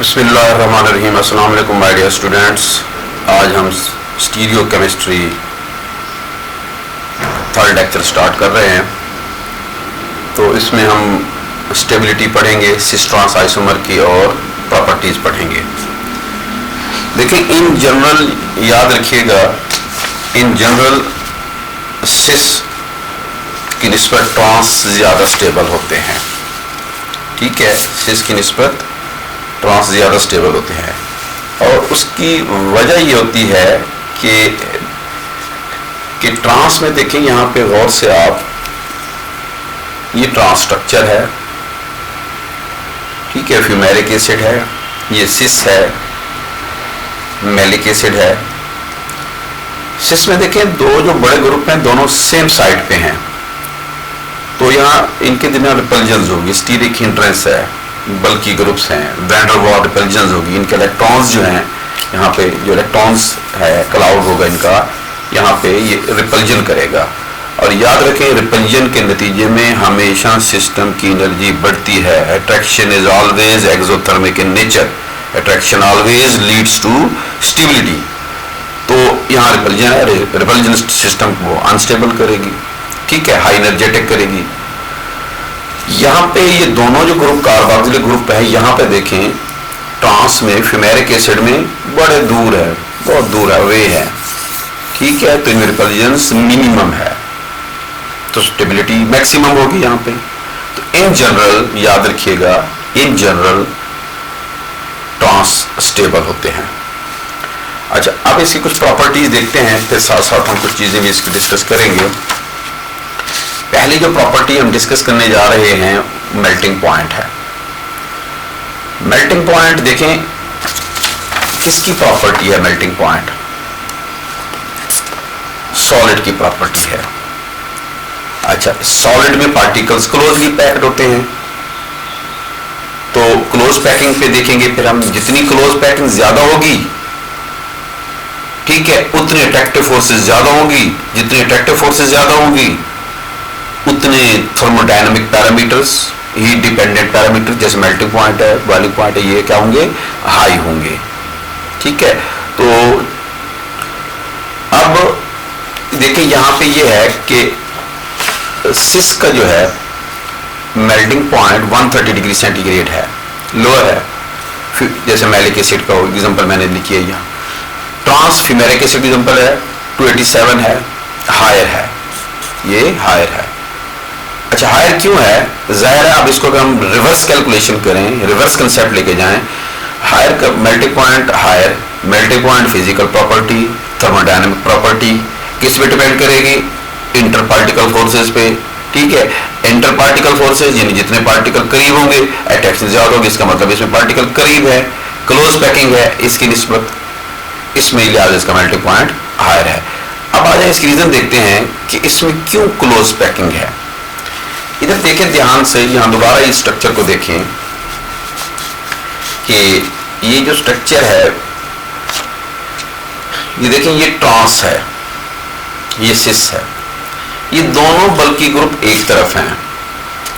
बिस्मिल्लाहिर्रहमानिर्रहीम। अस्सलाम वालेकुम माय डियर स्टूडेंट्स। आज हम stereo chemistry third lecture start कर रहे हैं। तो इसमें हम स्टेबिलिटी पढ़ेंगे, सिस ट्रांस आइसोमर की और प्रॉपर्टीज पढ़ेंगे। देखिए, इन जनरल याद रखिएगा, इन जनरल सिस की निस्बत ट्रांस ज़्यादा स्टेबल होते हैं। ठीक है, सिस की निस्बत ट्रांस ज़्यादा स्टेबल होते हैं और उसकी वजह ये होती है कि ट्रांस में देखें, यहाँ पे गौर से आप, ये ट्रांस स्ट्रक्चर है, ठीक है, फ्यूमेरिक एसिड है, ये सिस है, मैलिक एसिड है। सिस में देखें दो जो बड़े ग्रुप हैं दोनों सेम साइड पे हैं, तो यहाँ इनके दिन रिपल्जन्स होगी, स्टीरिक हिंड्रेंस है, बल्कि ग्रुप्स हैं, वैन डर वाल्स रिपल्जन्स होगी, इनके इलेक्ट्रॉन्स जो हैं यहाँ पे जो इलेक्ट्रॉन्स है क्लाउड होगा इनका, यहाँ पे ये रिपल्जन करेगा। और याद रखें, रिपल्जन के नतीजे में हमेशा सिस्टम की एनर्जी बढ़ती है। Attraction is always exothermic in nature, attraction always leads to stability. तो यहाँ रिपल्जन है, रिपल्जन सिस्टम को अनस्टेबल करेगी, ठीक है, हाई एनर्जेटिक करेगी। यहाँ पे ये दोनों जो ग्रुप कार्बोक्सिलिक ग्रुप है, यहाँ पे देखें ट्रांस में फ्यूमेरिक एसिड में बड़े दूर है, बहुत दूर है, वे है, ठीक है, तो इनमें रिपल्जेंस मिनिमम है, तो स्टेबिलिटी मैक्सिमम होगी यहाँ पे। तो इन जनरल याद रखिएगा, इन जनरल ट्रांस स्टेबल होते हैं। अच्छा, अब इसकी कुछ प्रॉपर्टीज देखते हैं, फिर साथ साथ हम कुछ चीजें भी इसकी डिस्कस करेंगे। पहली जो प्रॉपर्टी हम डिस्कस करने जा रहे हैं, मेल्टिंग पॉइंट है। मेल्टिंग पॉइंट देखें किसकी प्रॉपर्टी है? मेल्टिंग पॉइंट सॉलिड की प्रॉपर्टी है। अच्छा, सॉलिड में पार्टिकल्स क्लोजली पैक्ड होते हैं, तो क्लोज पैकिंग पे देखेंगे फिर हम, जितनी क्लोज पैकिंग ज्यादा होगी, ठीक है, उतनी अट्रैक्टिव फोर्सेस ज्यादा होंगी, जितनी अट्रैक्टिव फोर्सेस ज्यादा होंगी उतने thermodynamic parameters, heat dependent parameter जैसे मेल्टिंग पॉइंट है, बॉइलिंग पॉइंट है, ये क्या होंगे? हाई होंगे, ठीक है। तो अब देखिए यहाँ पे ये है कि सिस का जो है मेल्टिंग पॉइंट 130 डिग्री सेंटीग्रेड है, लोअर है, जैसे मैलिक एसिड का एग्जांपल मैंने लिखी है यहाँ। ट्रांस फ्यूमेरिक एसिड एग्जांपल है 287 है, हायर है, ये हायर है। अच्छा, हायर क्यों है? जाहिर है, अब इसको अगर हम रिवर्स कैलकुलेशन करें, रिवर्स कंसेप्ट लेके जाएं, हायर का melting point higher, melting point physical property, thermodynamic property किस पे डिपेंड करेगी? इंटर पार्टिकल फोर्सेस पे, ठीक है। इंटर पार्टिकल फोर्सेस यानी जितने पार्टिकल करीब होंगे अट्रैक्शन ज्यादा होगी, इसका मतलब इसमें पार्टिकल करीब है, क्लोज पैकिंग है, इसकी निस्बत इसमें लिहाज इसका मेल्टिंग पॉइंट हायर है। अब आ जाए इसकी रीजन देखते हैं कि इसमें क्यों क्लोज पैकिंग है। इधर देखें ध्यान से, यहां दोबारा इस स्ट्रक्चर को देखें कि ये जो स्ट्रक्चर है, ये देखें, ये ट्रांस है, ये सिस है, ये दोनों बल्कि ग्रुप एक तरफ हैं,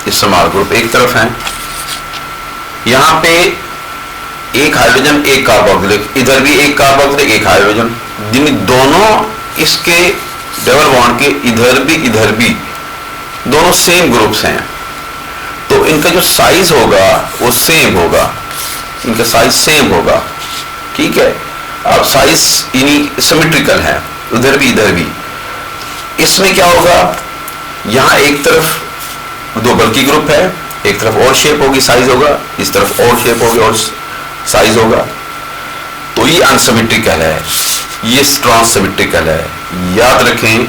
ये स्मॉल ग्रुप एक तरफ हैं। यहां पे एक हाइड्रोजन एक कार्बोक्सिलिक, इधर भी एक कार्बोक्सिलिक एक हाइड्रोजन, जिन दोनों इसके डबल बॉन्ड के इधर भी दोनों सेम ग्रुप्स हैं, तो इनका जो साइज होगा वो सेम होगा, इनका साइज सेम होगा, ठीक है। अब साइज यानी सिमेट्रिकल है, उधर भी इधर भी। इसमें क्या होगा, यहां एक तरफ दो बल्कि ग्रुप है, एक तरफ और शेप होगी, साइज होगा, इस तरफ और शेप होगी और साइज होगा, तो ये अनसिमेट्रिकल है, ये ट्रांस सिमेट्रिकल है। याद रखें,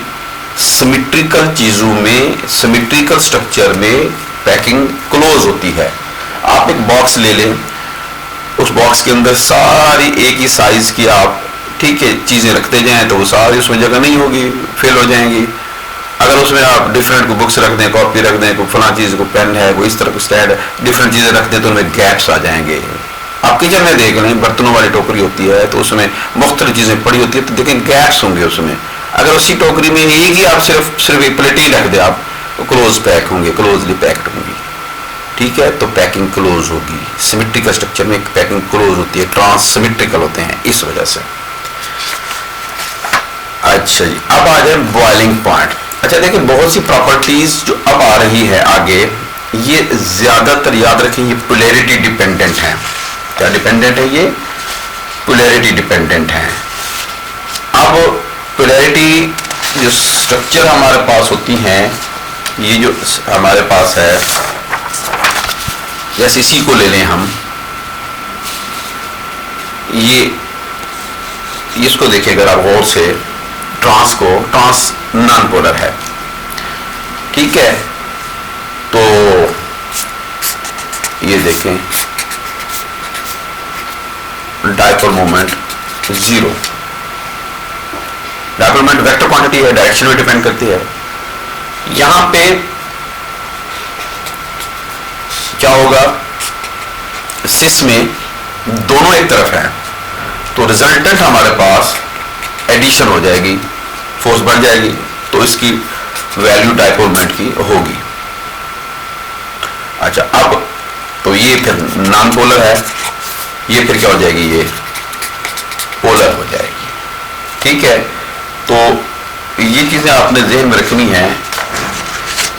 सिमेट्रिकल चीजों में, सिमेट्रिकल स्ट्रक्चर में पैकिंग क्लोज होती है। आप एक बॉक्स ले लें, उस बॉक्स के अंदर सारी एक ही साइज की आप, ठीक है, चीजें रखते जाएं तो वो सारी उसमें जगह नहीं होगी, फेल हो जाएंगी। अगर उसमें आप डिफरेंट को बुक्स रख दें, कॉपी रख दें, कोई फला चीज को पेन है, वो इस तरह को स्टैंड है, डिफरेंट चीजें रख दें तो उनमें गैप्स आ जाएंगे। आप किचन में देख लें, बर्तनों वाली टोकरी होती है तो उसमें मुख्तलिफ चीजें पड़ी होती है, तो देखें गैप्स होंगे उसमें। अगर उसी टोकरी में एक ही आप सिर्फ एक प्लेट ही रख दे आप, तो क्लोज पैक होंगे, क्लोजली पैक्ड होंगी। ठीक है, तो पैकिंग क्लोज होगी। सिमेट्रिकल स्ट्रक्चर में पैकिंग क्लोज होती है, ट्रांस सिमेट्रिकल होते हैं इस वजह से। अच्छा जी, अब आ जाए बॉइलिंग पॉइंट। अच्छा देखिए, बहुत सी प्रॉपर्टीज जो अब आ रही है आगे, ये ज्यादातर याद रखें ये पोलैरिटी डिपेंडेंट है। क्या डिपेंडेंट है? ये पोलैरिटी डिपेंडेंट है। अब पोलैरिटी जो स्ट्रक्चर हमारे पास होती हैं, ये जो हमारे पास है, जैसे इसी को ले लें हम, ये इसको देखिए अगर आप गौर से, ट्रांस नॉन पोलर है, ठीक है, तो ये देखें dipole moment 0। Dipole moment vector quantity है, डायरेक्शन में डिपेंड करती है। यहां पे क्या होगा, सिस में दोनों एक तरफ है, तो रिजल्टेंट हमारे पास एडिशन हो जाएगी, फोर्स बढ़ जाएगी, तो इसकी वैल्यू डायपोल मोमेंट की होगी। अच्छा, अब तो ये फिर नॉन पोलर है, ये फिर क्या हो जाएगी, ये पोलर हो जाएगी। ठीक है, तो ये चीजें आपने ज़हन में रखनी है।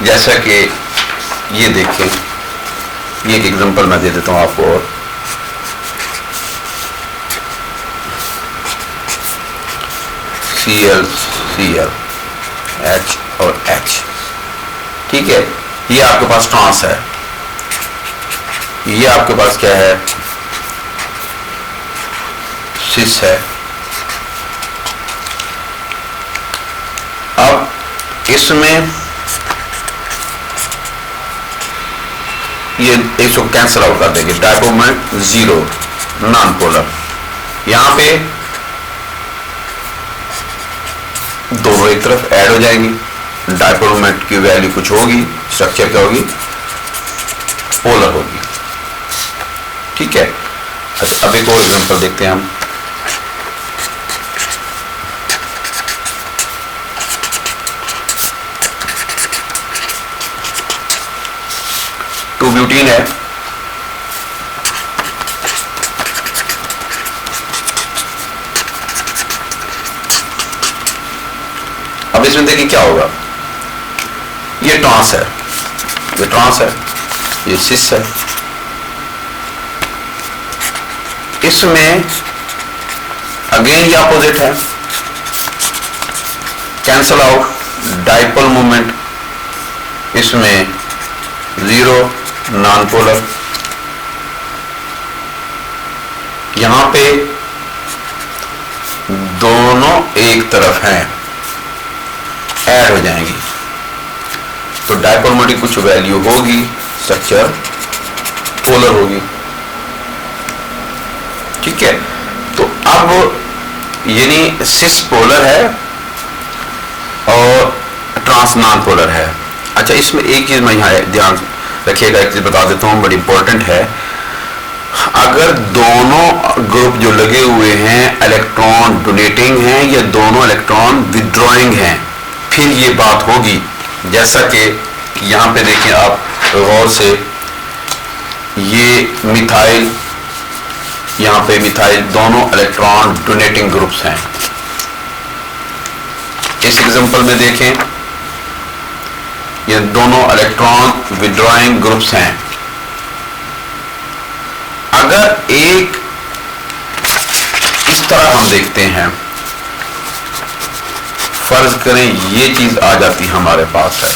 जैसा कि ये देखें, ये एक एग्जांपल मैं दे देता हूं आपको, और Cl Cl H और H, ठीक है, ये आपके पास ट्रांस है, ये आपके पास क्या है, सिस है। अब इसमें ये इसको कैंसिल आउट कर देंगे, डायपोल मोमेंट 0, नॉन पोलर। यहां पे दोनों एक तरफ ऐड हो जाएंगी, डायपोल मोमेंट की वैल्यू कुछ होगी, स्ट्रक्चर क्या होगी, पोलर होगी। ठीक है, अच्छा अब एक और एग्जांपल देखते हैं हम। टू ब्यूटीन है, अब इसमें देखिए क्या होगा, ये ट्रांस है, ये ट्रांस है, ये सिस है। इसमें अगेन ये अपोजिट है, कैंसल आउट, डायपोल मोमेंट इसमें 0, नॉन पोलर। यहां पे दोनों एक तरफ हैं, ऐड हो जाएंगी, तो डायपोल मोमेंट की कुछ वैल्यू होगी, स्ट्रक्चर पोलर होगी। ठीक है, तो अब यानी सिस पोलर है और ट्रांस नॉन पोलर है। अच्छा, इसमें एक चीज मैं यहाँ ध्यान रखिएगा, एक चीज बता देता हूँ, बड़ी इंपॉर्टेंट है। अगर दोनों ग्रुप जो लगे हुए हैं इलेक्ट्रॉन डोनेटिंग हैं या दोनों इलेक्ट्रॉन विड्रॉइंग हैं, फिर ये बात होगी। जैसा कि यहां पे देखें आप गौर से, ये मिथाइल, यहां पे मिथाइल, दोनों इलेक्ट्रॉन डोनेटिंग ग्रुप्स हैं। इस एग्जांपल में देखें, ये दोनों इलेक्ट्रॉन विड्रॉइंग ग्रुप्स हैं। अगर एक इस तरह हम देखते हैं, फर्ज करें ये चीज आ जाती हमारे पास है,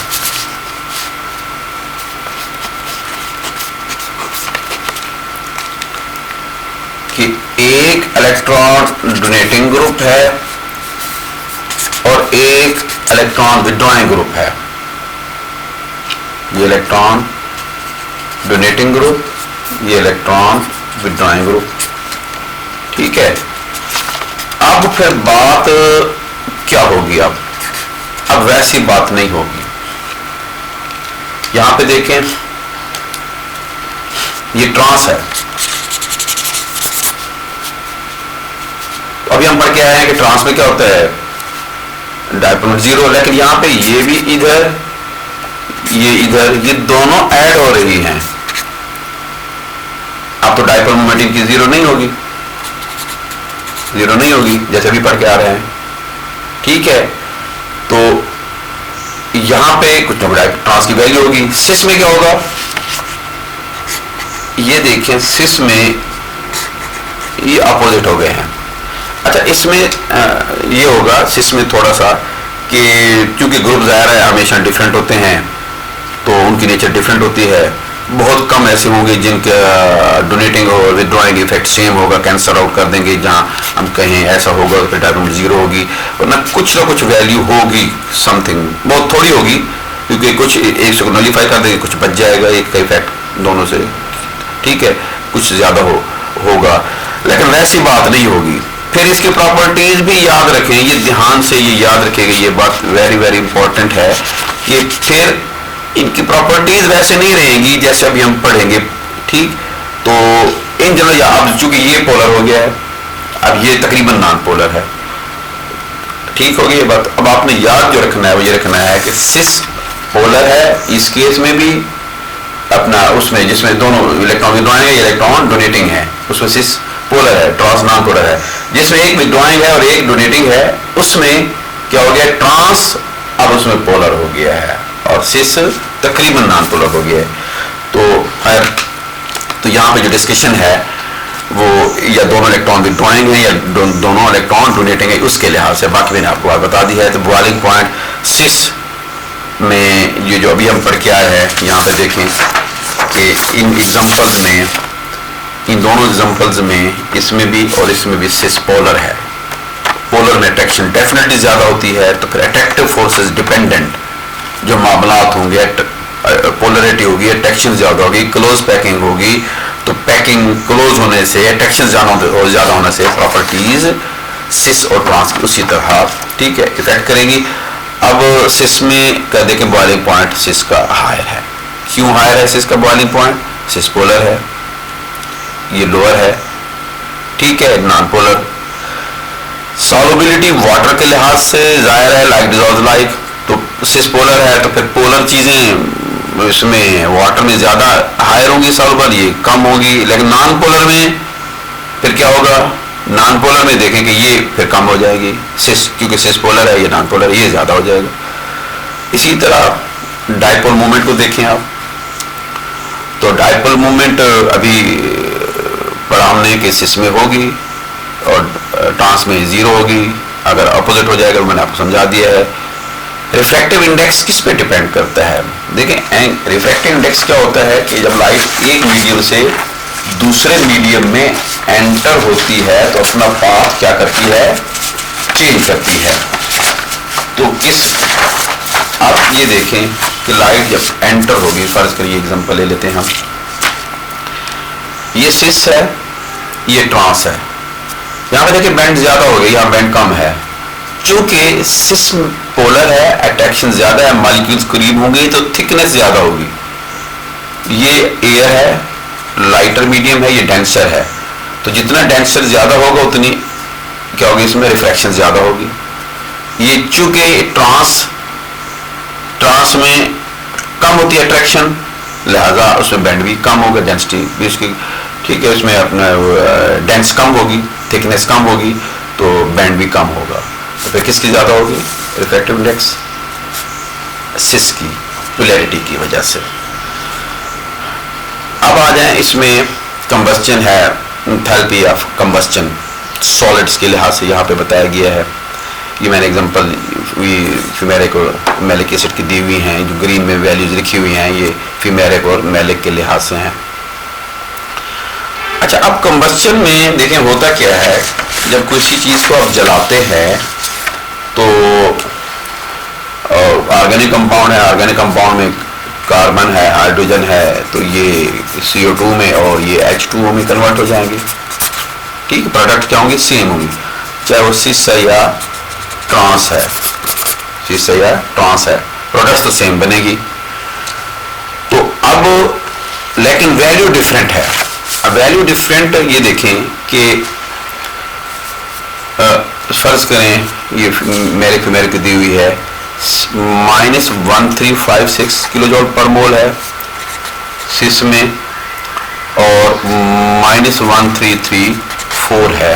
कि एक इलेक्ट्रॉन डोनेटिंग ग्रुप है और एक इलेक्ट्रॉन विड्रॉइंग ग्रुप है। ये इलेक्ट्रॉन डोनेटिंग ग्रुप, ये इलेक्ट्रॉन विड्रॉइंग ग्रुप। ठीक है, अब फिर बात क्या होगी, अब वैसी बात नहीं होगी। यहां पे देखें, ये ट्रांस है, अभी हम पढ़ के आए हैं कि ट्रांस में क्या होता है, डायपोल मोमेंट 0, लेकिन यहां पे ये भी इधर, ये इधर, ये दोनों ऐड हो रही हैं, यहाँ तो डाइपोल मोमेंट इनकी जीरो नहीं होगी, जीरो नहीं होगी जैसे अभी पढ़ के आ रहे हैं, ठीक है। तो यहां पे कुछ ना ट्रांस की वैल्यू होगी। सिस में क्या होगा, ये देखें सिस में ये अपोजिट हो गए हैं। अच्छा इसमें ये होगा सिस में थोड़ा सा कि क्योंकि ग्रुप ज़ाहिर है हमेशा डिफरेंट होते हैं तो उनकी नेचर डिफरेंट होती है। बहुत कम ऐसे होंगे जिनका डोनेटिंग और विदड्रॉइंग इफेक्ट सेम होगा, कैंसल आउट कर देंगे जहां हम कहें ऐसा होगा तो डायपोल जीरो होगी, वरना कुछ ना कुछ वैल्यू होगी, समथिंग बहुत थोड़ी होगी क्योंकि कुछ एक से नलीफाई कर देंगे, कुछ बच जाएगा एक का इफेक्ट दोनों से, ठीक है, कुछ ज्यादा होगा लेकिन वैसी बात नहीं होगी। फिर इसके प्रॉपर्टीज भी याद रखें, ये ध्यान से ये याद रखेगा, ये बात वेरी वेरी इंपॉर्टेंट है कि फिर इनकी प्रॉपर्टीज वैसे नहीं रहेंगी जैसे अभी हम पढ़ेंगे, ठीक। तो इन जनरल अब चूंकि ये पोलर हो गया है, अब ये तकरीबन नॉन पोलर है, ठीक हो गई ये बात। अब आपने याद जो रखना है वो ये रखना है कि सिस पोलर है इस केस में भी अपना, उसमें जिसमें दोनों इलेक्ट्रॉन विड्रॉइंग है, इलेक्ट्रॉन डोनेटिंग है, उसमें सिस पोलर है, ट्रांस नॉन पोलर है। जिसमें एक विड्रॉइंग है और एक डोनेटिंग है उसमें क्या हो गया, ट्रांस अब उसमें पोलर हो गया है और सिस तकरीबन नॉन पोलर हो गया है। तो यहाँ पे जो डिस्कशन है वो या दोनों इलेक्ट्रॉन विड्रॉइंग है या दोनों इलेक्ट्रॉन डोनेटिंग है उसके लिहाज से, बाकी मैंने आपको बात बता दी है। तो बॉइलिंग पॉइंट सिस में ये जो अभी हम पढ़ के आए हैं, यहाँ पे देखें कि इन एग्जांपल्स में, इन दोनों एग्जांपल्स में इसमें भी और इसमें भी सिस पोलर है। पोलर में अट्रैक्शन डेफिनेटली ज्यादा होती है, तो फिर अट्रैक्टिव फोर्सेस डिपेंडेंट जो मामलात होंगे, पोलरिटी होगी, अट्रैक्शन ज्यादा होगी, क्लोज पैकिंग होगी, तो पैकिंग क्लोज होने से अट्रैक्शन ज्यादा होने से प्रॉपर्टीज सिस और ट्रांस की उसी तरह, ठीक है, इफेक्ट करेंगी। अब सिस में कह दें कि बॉइलिंग पॉइंट सिस का हायर है। क्यों हायर है सिस का बॉइलिंग पॉइंट, सिस पोलर है, ये लोअर है, ठीक है, नॉन पोलर। सॉल्युबिलिटी वाटर के लिहाज से जाहिर है लाइक डिसॉल्व्स लाइक, तो सिस पोलर है तो फिर पोलर चीजें इसमें वाटर में ज्यादा हायर होंगी सॉल्युबल, ये कम होगी। लेकिन नॉन पोलर में फिर क्या होगा, नॉन पोलर में देखें कि ये फिर कम हो जाएगी सिस, क्योंकि सिस पोलर है, ये नॉन पोलर, ये ज्यादा हो जाएगा। इसी तरह डाइपोल मोमेंट को देखें आप, तो डाइपोल मोमेंट अभी पढ़ा हमने कि सिस में होगी और ट्रांस में जीरो होगी, अगर अपोजिट हो जाएगा मैंने आपको समझा दिया है। रिफ्रैक्टिव इंडेक्स किस पे डिपेंड करता है, देखें रिफ्रैक्टिव इंडेक्स क्या होता है कि जब लाइट एक मीडियम से दूसरे मीडियम में एंटर होती है तो अपना पाथ क्या करती है, चेंज करती है। तो किस, आप ये देखें कि लाइट जब एंटर होगी, फर्ज करिए एग्जांपल ले लेते हैं हम, ये सिस है, ये ट्रांस है, यहां पे देखिए बैंड ज्यादा हो गई, यहां बैंड कम है। चूंकि सिस पोलर है, अट्रैक्शन ज्यादा है, मॉलिक्यूल्स करीब होंगे तो थिकनेस ज्यादा होगी। ये एयर है, लाइटर मीडियम है, ये डेंसर है, तो जितना डेंसर ज्यादा होगा उतनी क्या होगी, इसमें रिफ्रैक्शन ज्यादा होगी। ये चूंकि ट्रांस में कम होती है अट्रैक्शन, लिहाजा उसमें बैंड भी कम होगा, डेंसिटी भी उसकी, ठीक है, उसमें अपना डेंस कम होगी, थिकनेस कम होगी, तो बैंड भी कम होगा। तो फिर किसकी ज्यादा होगी, रिफ्रैक्टिव इंडेक्स सिस की पोलैरिटी की वजह से। अब आ जाए इसमें कंबस्चन है, एंथैल्पी ऑफ कंबस्चन सॉलिड्स के लिहाज से यहाँ पे बताया गया है। ये मैंने एग्जांपल फ्यूमेरिक और मैलिक एसिड की दी हुई हैं, जो ग्रीन में वैल्यूज लिखी हुई हैं, ये फ्यूमेरिक और मैलिक के लिहाज से हैं। अच्छा, अब कंबस्चन में देखें होता क्या है, जब किसी चीज को आप जलाते हैं तो ऑर्गेनिक कंपाउंड है, ऑर्गेनिक कंपाउंड में कार्बन है, हाइड्रोजन है, तो ये CO2 में और ये H2O में कन्वर्ट हो जाएंगे, ठीक, प्रोडक्ट क्या होंगे, सेम होंगी, चाहे वो सिस है या ट्रांस है, सिस है या ट्रांस है, प्रोडक्ट तो सेम बनेगी। तो अब लेकिन वैल्यू डिफरेंट है। अब वैल्यू डिफरेंट ये देखें कि फर्ज करें ये मेरे को दी हुई है -1356 किलो जूल पर मोल है सिस में, और -1334 है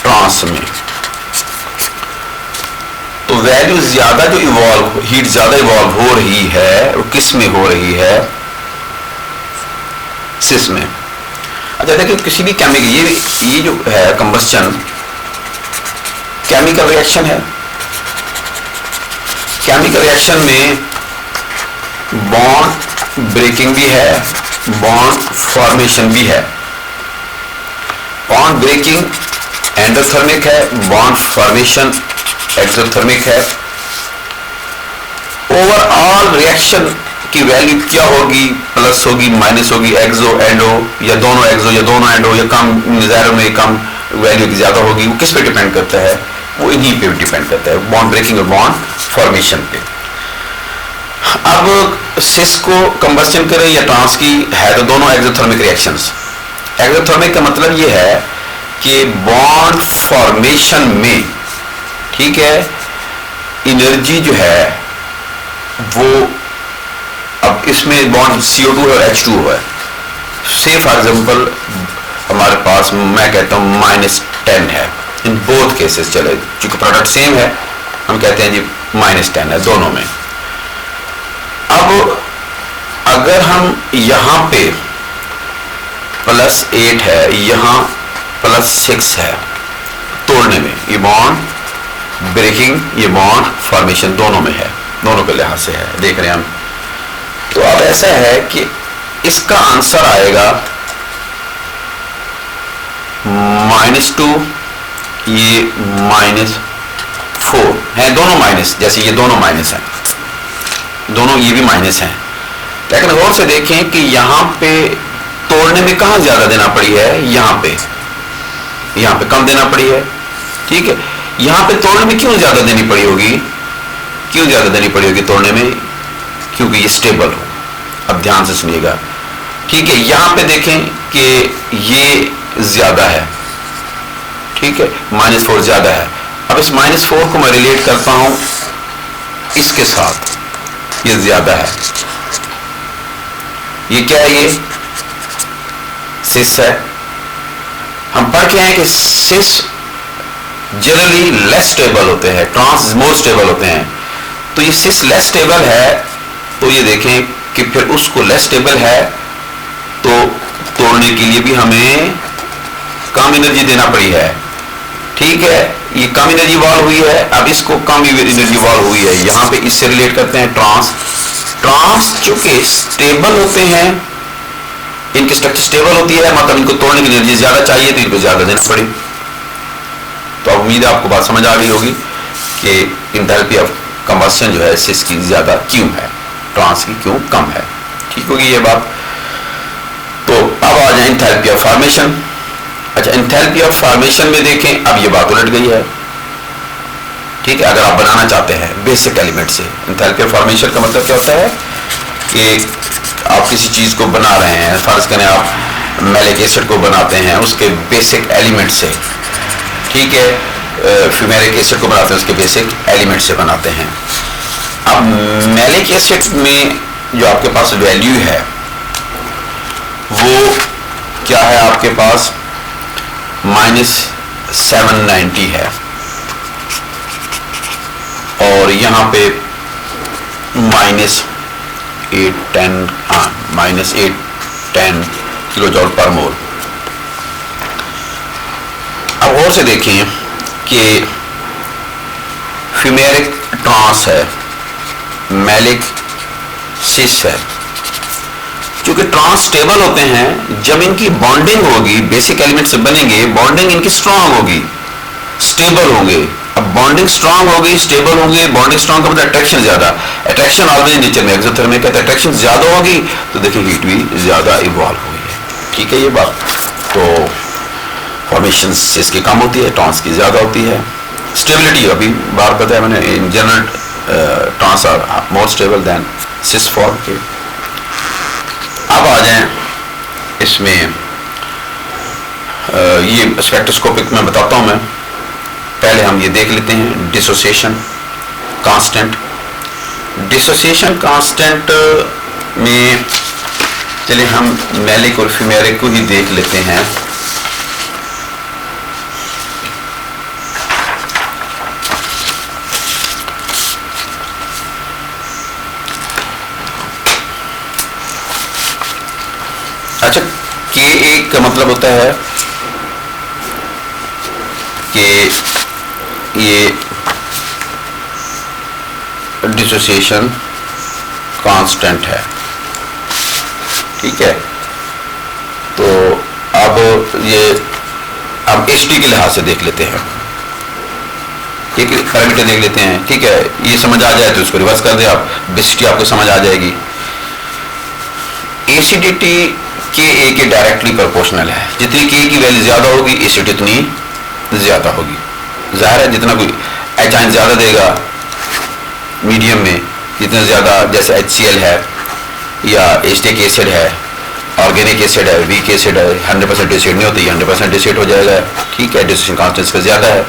ट्रांस में। तो वैल्यू ज्यादा जो इवॉल्व, हीट ज्यादा इवॉल्व हो रही है वो किस में हो रही है? सिस में। अच्छा देखिए, किसी भी केमिकल, ये जो है कंबस्शन केमिकल रिएक्शन है। केमिकल रिएक्शन में बॉन्ड ब्रेकिंग भी है, बॉन्ड फॉर्मेशन भी है। बॉन्ड ब्रेकिंग एंडोथर्मिक है, बॉन्ड फॉर्मेशन एक्सोथर्मिक है। ओवरऑल रिएक्शन की वैल्यू क्या होगी? प्लस होगी, माइनस होगी, एक्सो एंडो, या दोनों एक्सो या दोनों एंडो, या कम ज़ाहिर में कम वैल्यू ज्यादा होगी। वो किस पे डिपेंड करता है? वो इन्हीं पे डिपेंड करता है, बॉन्ड ब्रेकिंग और बॉन्ड फॉर्मेशन पे। अब सिस को कंबस्शन करें या ट्रांस की है तो दोनों एक्सोथर्मिक रिएक्शंस। एक्सोथर्मिक का मतलब ये है कि बॉन्ड फॉर्मेशन में, ठीक है, एनर्जी जो है वो, अब इसमें बॉन्ड CO2 और H2 है। से फॉर एग्जांपल हमारे पास, मैं कहता हूं -10 है इन बोथ केसेस। चले, क्योंकि प्रोडक्ट सेम है, हम कहते हैं जी -10 है दोनों में। अब अगर हम यहां पे +8 है, यहां +6 है, तोड़ने में ये बॉन्ड ब्रेकिंग, ये बॉन्ड फॉर्मेशन दोनों में है, दोनों के लिहाज से है, देख रहे हैं हम। तो अब ऐसा है कि इसका आंसर आएगा -2, ये -4 है, दोनों माइनस, जैसे ये दोनों माइनस हैं, दोनों ये भी माइनस हैं। लेकिन गौर से देखें कि यहां पे तोड़ने में कहां ज्यादा देना पड़ी है? यहां पे कम देना पड़ी है, ठीक है। यहां पे तोड़ने में क्यों ज्यादा देनी पड़ी होगी? क्यों ज्यादा देनी पड़ी होगी तोड़ने में? क्योंकि ये स्टेबल हो। अब ध्यान से सुनिएगा, ठीक है। यहां पे देखें कि ये ज्यादा है, ठीक है, -4 ज्यादा है। अब इस -4 को मैं रिलेट करता हूं इसके साथ, ये ज्यादा है। ये क्या है? ये सिस है। हम पढ़ के आए कि सिस जनरली लेस स्टेबल होते हैं, ट्रांस मोर स्टेबल होते हैं। तो ये सिस लेस स्टेबल है, तो ये देखें कि फिर उसको लेस स्टेबल है तो तोड़ने के लिए भी हमें कम एनर्जी देना पड़ी है, ठीक है। ये कम एनर्जी वॉल्व हुई है, अब इसको कम एनर्जी वॉल्व हुई है। यहां पे इससे रिलेट करते हैं ट्रांस। ट्रांस चूंकि स्टेबल होते हैं, इनकी स्ट्रक्चर स्टेबल होती है, मतलब इनको तोड़ने की एनर्जी ज्यादा चाहिए तो इनको ज्यादा देना पड़ी। तो उम्मीद है आपको बात समझ आ गई होगी कि एंथैल्पी ऑफ कंबस्शन जो है सिस की ज्यादा क्यों है, ट्रांस की क्यों कम है, ठीक होगी ये बात। तो अब आ जाए एंथैल्पी ऑफ फॉर्मेशन। अच्छा, एंथैल्पी ऑफ फॉर्मेशन में देखें, अब ये बात उलट गई है, ठीक है। अगर आप बनाना चाहते हैं बेसिक एलिमेंट से, एंथैल्पी ऑफ फॉर्मेशन का मतलब क्या होता है कि आप किसी चीज को बना रहे हैं, फर्ज करें आप मैलिक एसिड को बनाते हैं उसके बेसिक एलिमेंट से, ठीक है। फ्यूमेरिक एसिड को बनाते हैं उसके बेसिक एलिमेंट से बनाते हैं। अब मैलिक एसिड में जो आपके पास वैल्यू है वो क्या है? आपके पास -790 है, और यहां पे -810 किलोजूल पर मोल। अब और से देखें कि फ्यूमेरिक ट्रांस है, मैलिक सिस है। क्योंकि ट्रांस स्टेबल होते हैं, जब इनकी बॉन्डिंग होगी, बेसिक एलिमेंट से बनेंगे, बॉन्डिंग इनकी स्ट्रांग होगी, स्टेबल होंगे। अब बॉन्डिंग स्ट्रांग होगी, स्टेबल होंगे, बॉन्डिंग स्ट्रांग का मतलब अट्रैक्शन ज्यादा। अट्रैक्शन ऑलरेडी नेचर में एक्सोथर्मिक है, तो अट्रैक्शन ज्यादा होगी तो देखिए हीट भी ज्यादा इवॉल्व हुई है, ठीक है ये बात। तो फॉर्मेशन सिस की कम होती है, ट्रांस की ज्यादा होती है। स्टेबिलिटी अभी बार बताया मैंने, in general trans are more stable than cis form के। अब आ जाएं इसमें, ये स्पेक्ट्रोस्कोपिक में बताता हूं मैं। पहले हम ये देख लेते हैं डिसोसिएशन कांस्टेंट। डिसोसिएशन कांस्टेंट में चलिए हम मैलिक और फ्यूमेरिक को ही देख लेते हैं। अच्छा, K1 का मतलब होता है कि ये डिसोसिएशन कांस्टेंट है, ठीक है। तो अब HD के लिहाज से देख लेते हैं, एक पैरामीटर देख लेते हैं, ठीक है। ये समझ आ जाए तो इसको रिवर्स कर दे आप, बेसिसिटी आपको समझ आ जाएगी। एसिडिटी Ka के डायरेक्टली प्रोपोर्शनल है। जितनी K की वैल्यू ज्यादा होगी एसिडिटी उतनी ज्यादा होगी। जाहिर है जितना कोई H आयन ज्यादा देगा मीडियम में, जितना ज्यादा, जैसे HCl है या एसिटिक एसिड है, ऑर्गेनिक एसिड है, वीक एसिड है, 100% एसिड नहीं होती, 100% एसिड हो जाएगा, ठीक है। डिसोसिएशन कांस्टेंट पे ज्यादा है।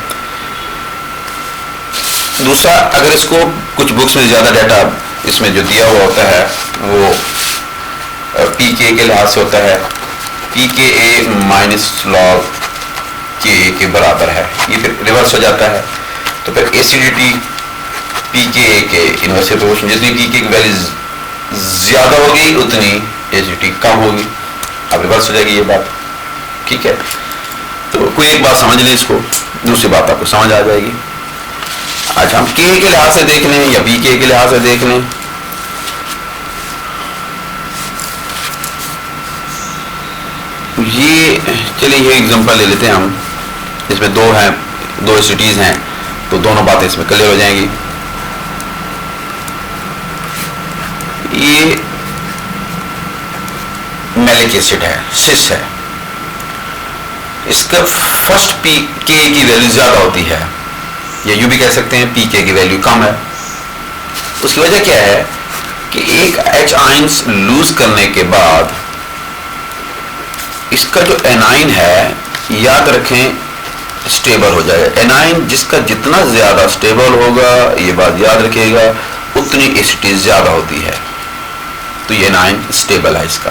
दूसरा, अगर इसको कुछ बुक्स में ज्यादा डाटा इसमें जो दिया हुआ होता है वो pK के लिहाज से होता है, pKa माइनस log Ka के बराबर है। ये फिर रिवर्स हो जाता है, तो फिर एसिडिटी pKa के इनवर्सली प्रोपोर्शनल, जितनी pK की वैल्यू ज्यादा होगी उतनी एसिडिटी कम होगी। अब रिवर्स हो जाएगी ये बात, ठीक है। तो कोई एक बात समझ लें इसको, दूसरी बात आपको समझ आ जाएगी। अच्छा, हम K के लिहाज से देख लें या pK के लिहाज से देख लें। ये चलिए ये एग्जांपल ले लेते हैं हम, इसमें दो एसिडिटीज हैं, तो दोनों बातें इसमें क्लियर हो जाएंगी। ये मैलिक एसिड है, सिस है, इसका फर्स्ट pK की वैल्यू ज्यादा होती है, या यूं भी कह सकते हैं pK की वैल्यू कम है। उसकी वजह क्या है कि एक H आयंस लूज करने के बाद इसका जो एनाइन है, याद रखें, स्टेबल हो जाएगा। एनाइन जिसका जितना ज्यादा स्टेबल होगा, ये बात याद रखिएगा, उतनी एसिडिटी ज्यादा होती है। तो ये एनाइन स्टेबल है, इसका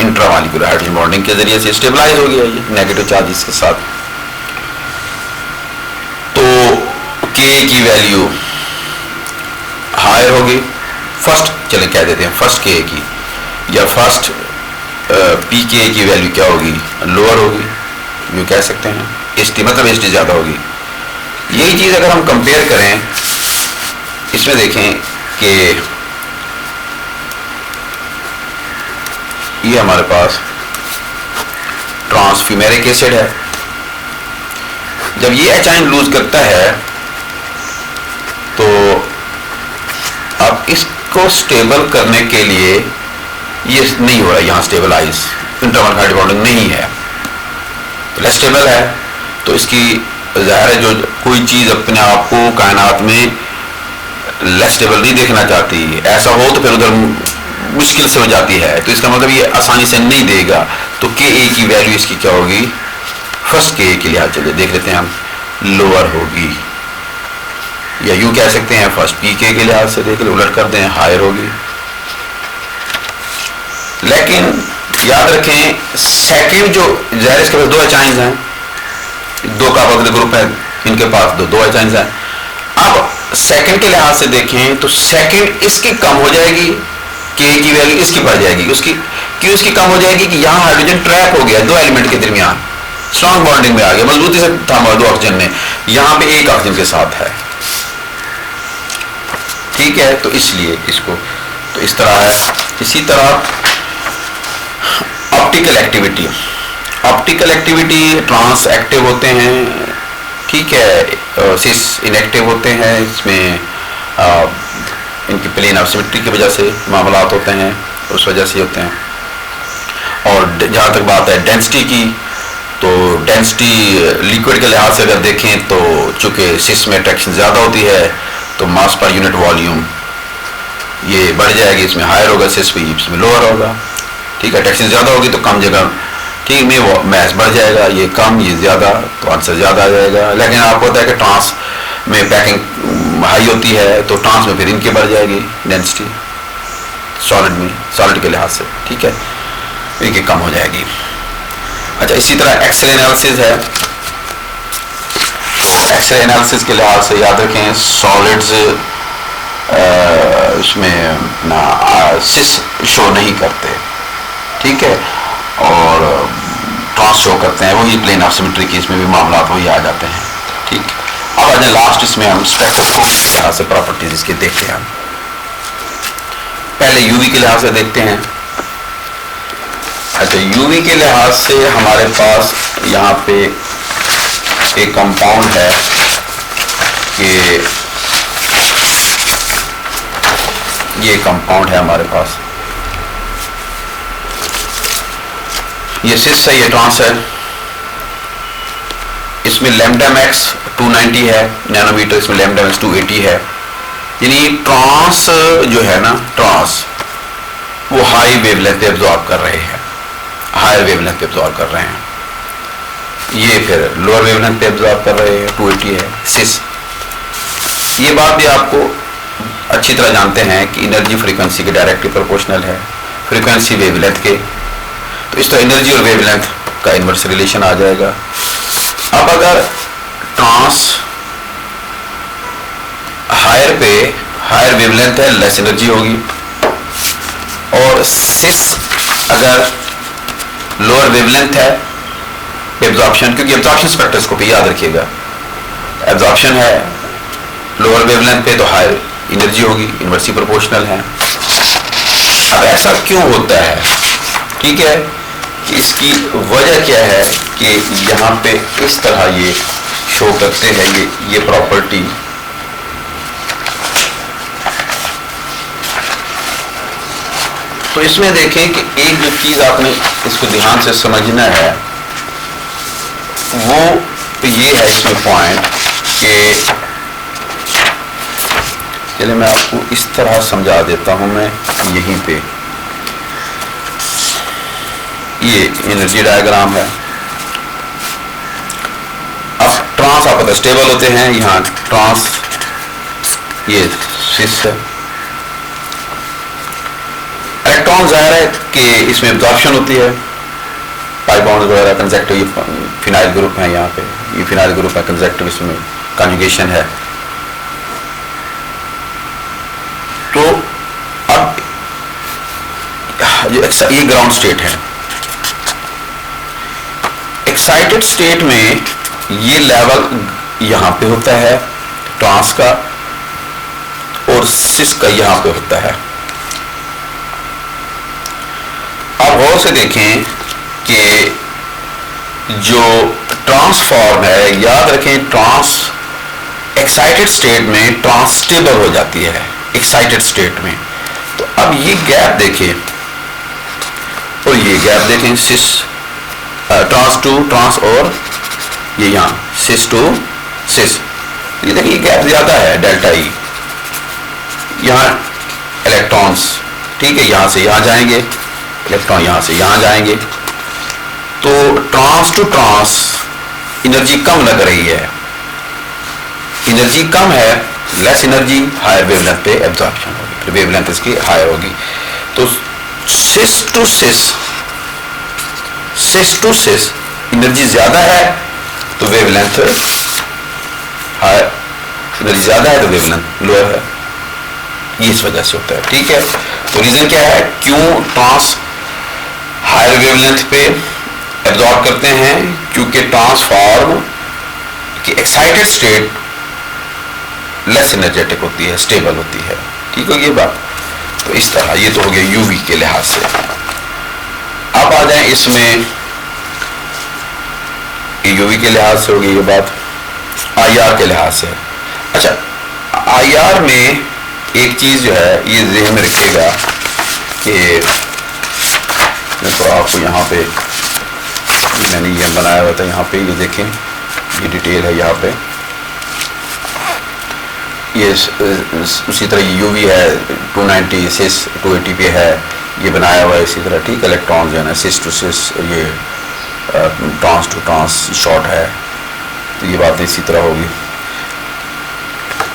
इंट्रामॉलिक्यूलर हाइड्रोजन बॉन्डिंग के जरिए से स्टेबलाइज हो गया ये नेगेटिव चार्जेस के साथ। तो K की वैल्यू हायर होगी, फर्स्ट चले कह देते हैं फर्स्ट K की, या फर्स्ट pK की वैल्यू क्या होगी, लोअर होगी, यूँ कह सकते हैं। एसिडिटी मतलब एसिडिटी ज्यादा होगी। यही चीज अगर हम कंपेयर करें, इसमें देखें कि ये हमारे पास ट्रांसफ्यूमेरिक एसिड है। जब ये H आयन लूज करता है तो अब इसको स्टेबल करने के लिए ये नहीं हो रहा है, यहाँ स्टेबलाइज इंटरमॉलिक्यूलर हाइड्रोजन बॉन्डिंग नहीं है, लेस स्टेबल है। तो इसकी जाहिर है जो कोई चीज अपने आप को कायनात में लेस स्टेबल नहीं देखना चाहती, ऐसा हो तो फिर उधर मुश्किल से हो जाती है, तो इसका मतलब ये आसानी से नहीं देगा। तो Ka की वैल्यू इसकी क्या होगी, फर्स्ट Ka के लिहाज चलिए देख लेते हैं हम, लोअर होगी, या यूं कह सकते हैं फर्स्ट pK के लिहाज से देख ले, उलट कर दें, हायर होगी। लेकिन याद रखें सेकंड जो जाहिर इसके पास दो H आयंस हैं, दो कार्बोक्सिल ग्रुप है इनके पास, दो H आयंस हैं। अब सेकंड के लिहाज से देखें तो सेकंड इसकी कम हो जाएगी, K की वैल्यू इसकी बढ़ जाएगी। उसकी क्यों इसकी कम हो जाएगी कि यहां हाइड्रोजन ट्रैप हो गया दो एलिमेंट के दरमियान, स्ट्रॉन्ग बॉन्डिंग में आ गया, मजबूती से थामा दो ऑक्सीजन ने, यहां पे एक ऑक्सीजन के साथ है, ठीक है। तो इसलिए इसको तो इस तरह है। इसी तरह ऑप्टिकल एक्टिविटी ट्रांस एक्टिव होते हैं, ठीक है, सिस इनएक्टिव होते हैं। इसमें इनकी प्लेन ऑफ सिमेट्री की वजह से मामलात होते हैं, उस वजह से होते हैं। और जहाँ तक बात है डेंसिटी की, तो डेंसिटी लिक्विड के लिहाज से अगर देखें तो चूंकि सिस में अट्रैक्शन ज़्यादा होती है तो मास पर यूनिट वॉल्यूम ये बढ़ जाएगी, इसमें हायर होगा, सिस पे इसमें लोअर होगा, ठीक है। अट्रैक्शन ज़्यादा होगी तो कम जगह, ठीक, में मैस बढ़ जाएगा, ये कम ये ज़्यादा, तो आंसर ज़्यादा आ जाएगा। लेकिन आपको पता है कि ट्रांस में पैकिंग हाई होती है, तो ट्रांस में फिर इनकी बढ़ जाएगी डेंसिटी। सॉलिड के लिहाज से, ठीक है, ये कम हो जाएगी। अच्छा, इसी तरह एक्सरे एनालिसिस है, तो एक्सरे एनालिसिस के लिहाज से याद रखें सॉलिड्स इसमें ना सिस शो नहीं करते, ठीक है, और ट्रांस शो करते हैं, वही प्लेन ऑफ सिमेट्री की इसमें भी मामला वही आ जाते हैं, ठीक। अब आ जाए लास्ट, इसमें हम स्पेक्ट्रोस्कोप के लिहाज से प्रॉपर्टीज इसके देखते हैं। पहले यूवी के लिहाज से देखते हैं। अच्छा, यूवी के लिहाज से हमारे पास यहाँ पे एक कंपाउंड है कि ये कंपाउंड है हमारे पास, ये सिस है, ये ट्रांस है, इसमें लैम्डा मैक्स 290 है नैनोमीटर, इसमें लैम्डा मैक्स 280 है, यानी ट्रांस जो है ना, ट्रांस वो हाई वेवलेंथ पे एब्जॉर्ब कर रहे हैं, हायर वेवलेंथ पे एब्जॉर्ब कर रहे हैं, ये फिर लोअर वेवलेंथ पे एब्जॉर्ब कर रहे हैं, 280 है सिस। ये बात भी आपको अच्छी तरह जानते हैं कि एनर्जी फ्रीक्वेंसी के डायरेक्टली प्रोपोर्शनल है, फ्रीक्वेंसी वेवलेंथ के, तो इस तरह एनर्जी और वेवलेंथ का इनवर्स रिलेशन आ जाएगा। अब अगर ट्रांस हायर पे हायर वेवलेंथ है, लेस एनर्जी होगी, और सिस अगर लोअर वेवलेंथ है एब्जॉर्प्शन, क्योंकि एब्जॉर्प्शन स्पेक्ट्रोस्कोपी याद रखिएगा, एब्जॉर्प्शन है लोअर वेवलेंथ पे तो हायर एनर्जी होगी, इनवर्सली प्रोपोर्शनल है। अब ऐसा क्यों होता है, ठीक है, कि इसकी वजह क्या है कि यहाँ पे इस तरह ये शो करते हैं, ये प्रॉपर्टी, तो इसमें देखें कि एक जो चीज आपने इसको ध्यान से समझना है वो ये है इसमें पॉइंट कि, चलिए मैं आपको इस तरह समझा देता हूं, मैं यहीं पे ये एनर्जी डायग्राम है। अब ट्रांस आपको तो स्टेबल होते हैं, यहाँ ट्रांस ये सिस है, इलेक्ट्रॉन जाहिर है कि इसमें एब्जॉर्प्शन होती है, पाई बॉन्ड वगैरह, कंजक्टिव, ये फिनाइल ग्रुप है, यहाँ पे ये फिनाइल ग्रुप है, कंजक्टिव, इसमें कॉन्जुगेशन है। तो अब ये ग्राउंड स्टेट है, एक्साइटेड स्टेट में ये लेवल यहां पे होता है ट्रांस का, और सिस का यहां पे होता है। अब गौर से देखें कि जो ट्रांसफॉर्म है, याद रखें ट्रांस एक्साइटेड स्टेट में ट्रांस स्टेबल हो जाती है एक्साइटेड स्टेट में। तो अब ये गैप देखें और ये गैप देखें, सिस ट्रांस टू ट्रांस, और ये यहाँ सिस टू सिस, ये देखिए गैप ज्यादा है डेल्टा ई, यहाँ इलेक्ट्रॉन्स, ठीक है, यहां से यहां जाएंगे, इलेक्ट्रॉन यहां से यहां जाएंगे, तो ट्रांस टू ट्रांस एनर्जी कम लग रही है, एनर्जी कम है, लेस एनर्जी, हायर वेवलेंथ पे एब्जॉर्प्शन होगी, फिर वेवलेंथ इसकी हायर होगी। तो cis to cis, cis to cis energy ज्यादा है तो वेवलेंथ हायर, एनर्जी ज्यादा है तो वेवलेंथ लोअर है, ये इस वजह से होता है, ठीक है। तो रीजन क्या है, क्यों ट्रांस हायर वेवलेंथ पे एब्जॉर्ब करते हैं, क्योंकि ट्रांसफॉर्म की एक्साइटेड स्टेट लेस एनर्जेटिक होती है, स्टेबल होती है, ठीक है ये बात। तो इस तरह ये तो हो गया यूवी के लिहाज से। अब आ जाए इसमें, यूवी के लिहाज से हो गई ये बात, आईआर के लिहाज से। अच्छा, आईआर में एक चीज जो है ये ध्यान में रखिएगा कि तो आपको यहाँ पे मैंने ये बनाया हुआ था, यहाँ पे ये देखें, ये डिटेल है यहाँ पे, ये उसी तरह ये यूवी है 290 सिस 280 पे है, ये बनाया हुआ है इसी तरह, ठीक, इलेक्ट्रॉन जो है ना सिस टू सिस, ये ट्रांस टू ट्रांस शॉर्ट है, तो ये बात इसी तरह होगी।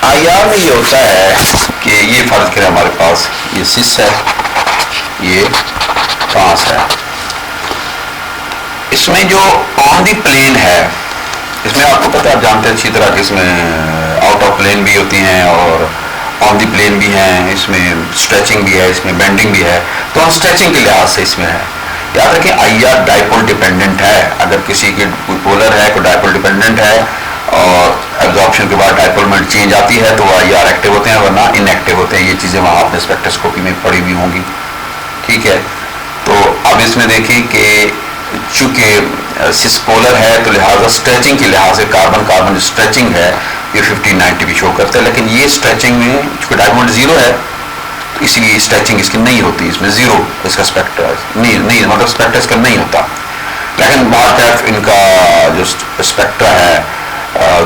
आईआर में ये होता है कि ये फर्ज करें हमारे पास ये सिस है ये ट्रांस है। इसमें जो ऑन दी प्लेन है, इसमें आपको पता है, आप जानते हैं अच्छी तरह कि इसमें आउट ऑफ प्लेन भी होती हैं और ऑन दी प्लेन भी हैं, इसमें स्ट्रेचिंग भी है, इसमें बेंडिंग भी है। तो हम स्ट्रेचिंग के लिहाज से इसमें है, याद रखें IR डाइपोल डिपेंडेंट है। अगर किसी की कोई पोलर है, कोई डाइपोल डिपेंडेंट है और एब्जॉर्प्शन के बाद डाइपोल मोमेंट चेंज आती है तो वह IR एक्टिव होते हैं, वरना इनएक्टिव होते हैं। ये चीज़ें वहाँ आपने स्पेक्ट्रोस्कोपी में पढ़ी हुई होंगी, ठीक है। तो अब इसमें देखिए कि चूंकि सिस पोलर है तो लिहाजा स्ट्रेचिंग के लिहाज से कार्बन कार्बन जो स्ट्रेचिंग है ये 1590 भी शो करता है, लेकिन ये स्ट्रेचिंग में चूंकि डायमंड 0 है तो इसीलिए स्ट्रेचिंग इसकी नहीं होती, इसमें 0 इसका स्पेक्ट्रा नहीं मतलब स्पेक्ट्रा इसका नहीं होता। लेकिन बात इनका जो स्पेक्ट्रा है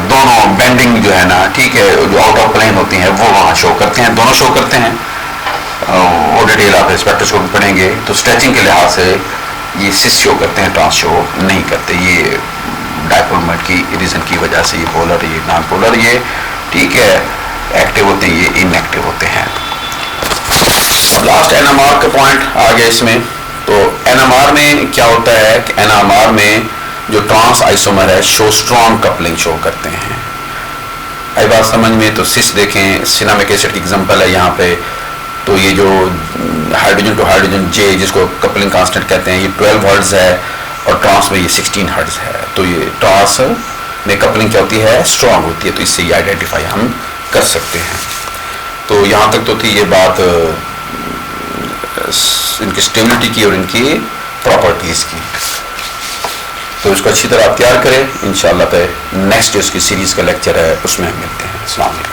दोनों बेंडिंग जो है ना, ठीक है, जो आउट ऑफ प्लेन होती हैं वो वहाँ शो करते हैं, दोनों शो करते हैं। वो डिटेल आप स्पेक्ट्रोस्कोप पढ़ेंगे तो स्ट्रेचिंग के लिहाज से ये सिस शो करते हैं, ट्रांस शो नहीं करते। ये डाइपोल मोमेंट की रीजन की वजह से ये पोलर, ये नॉन पोलर, ये ठीक है एक्टिव होते हैं, ये इनएक्टिव होते हैं। अब लास्ट NMR का पॉइंट आ गया इसमें। तो NMR में क्या होता है कि NMR में जो ट्रांस आइसोमर है शो स्ट्रॉन्ग कपलिंग शो करते हैं। आई बात समझ में? तो सिस देखें, सिनामिक एसिड की एग्जांपल है यहाँ पे। तो ये जो हाइड्रोजन टू हाइड्रोजन J जिसको कपलिंग कांस्टेंट कहते हैं, ये 12 हर्ट्ज है और ट्रांस में ये 16 हर्ट्ज है। तो ये ट्रांस में कपलिंग क्या होती है, स्ट्रॉन्ग होती है। तो इससे ये आइडेंटिफाई हम कर सकते हैं। तो यहाँ तक तो थी ये बात इनकी स्टेबिलिटी की और इनकी प्रॉपर्टीज की। तो इसको अच्छी तरह आप तैयार करें, इंशाल्लाह नेक्स्ट जो इसकी सीरीज का लेक्चर है उसमें हम मिलते हैं। अस्सलाम वालेकुम।